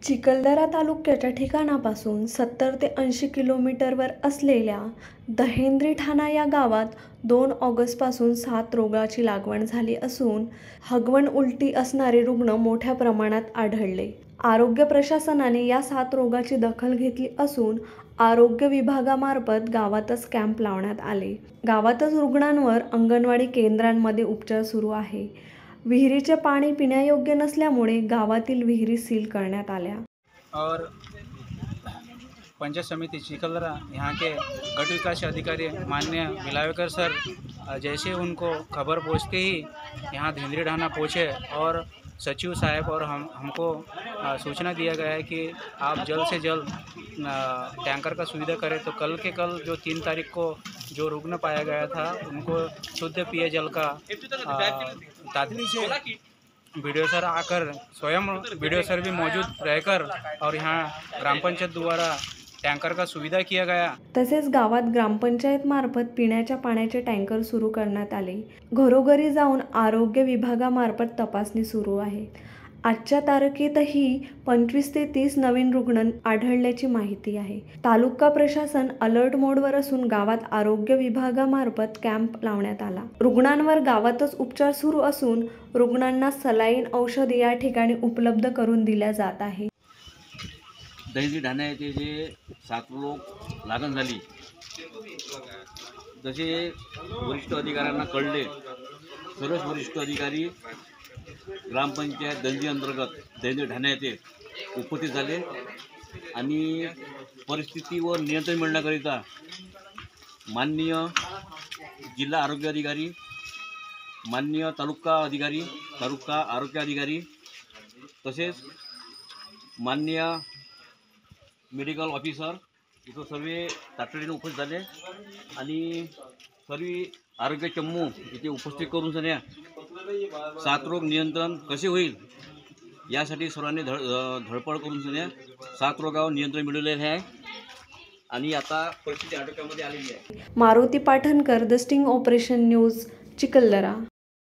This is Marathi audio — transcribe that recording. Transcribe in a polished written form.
चिखलदरा तालुक्याच्या ठिकाणापासून 70 ते 80 किलोमीटरवर असलेल्या दहेंद्रीठाणा या गावात 2 ऑगस्टपासून 7 रोगाची लागण झाली असून हगवण उलटी असणारे रुग्ण मोठ्या प्रमाणात आढळले। आरोग्य प्रशासनाने या 7 रोगाची दखल घेतली असून आरोग्य विभागामार्फत गावातच कॅम्प लावण्यात आले। गावातच रुग्णांवर अंगणवाडी केंद्रांमध्ये उपचार सुरू आहे। विहिरीचे पाणी पिण्यायोग्य नसल्यामुळे गावातील विहिरी सील करण्यात आल्या। और पंचायत समिति चिखलदरा यहाँ के गट विकास अधिकारी माननीय बिलावेकर सर जैसे उनको खबर पहुँचते ही यहाँ दहेंद्रीठाणा पहुँचे और सचिव साहब और हमको सूचना दिया गया है कि आप जल्द से जल्द टैंकर का सुविधा करें। तो कल के कल जो 3 तारीख को जो रुग्ण पाया गया था उनको शुद्ध पेयजल का तात्कालिक से वीडियो सर आकर स्वयं वीडियो सर भी मौजूद रहकर और यहाँ ग्राम पंचायत द्वारा टैंकर का सुविधा किया गया। तसेच गावात ग्रामपंचायत मार्फत पिण्याच्या पाण्याचे टँकर सुरू करण्यात आले। घरोघरी जाऊन आरोग्य विभागामार्फत तपासणी सुरू आहे। आजच्या तारखेतही 25 ते 30 नवीन रुग्ण आढळल्याची माहिती आहे। तालुका प्रशासन अलर्ट मोडवर असून गावात आरोग्य विभागामार्फत कॅम्प लावण्यात आला। रुग्णांवर गावातच उपचार सुरू असून रुग्णांना सलाईन औषध या ठिकाणी उपलब्ध करून दिल्या जात आहे। दहेंद्रीठाणा येथे जे 7 लोक लागण झाली जसे वरिष्ठ अधिकाऱ्यांना कळले, सर्वच वरिष्ठ अधिकारी ग्रामपंचायत दंजी अंतर्गत दहेंद्रीठाणा येथे उपस्थित झाले आणि परिस्थितीवर नियंत्रण मिळण्याकरिता माननीय जिल्हा आरोग्य अधिकारी, माननीय तालुका आरोग्य अधिकारी तसेच माननीय मेडिकल ऑफिसर इथं सर्व तातडीने उपस्थित झाले आणि सर्व आरोग्य चमू इथे उपस्थित करून सन्या 7 रोग नियंत्रण कसे होईल यासाठी सर्वांनी धडपड करून सन्या 7 रोगावर नियंत्रण मिळवलेले आहे आणि आता परिस्थिती आटोक्यामध्ये आलेली आहे। Maruti Pathankar, the sting operation news, Chikhaldara.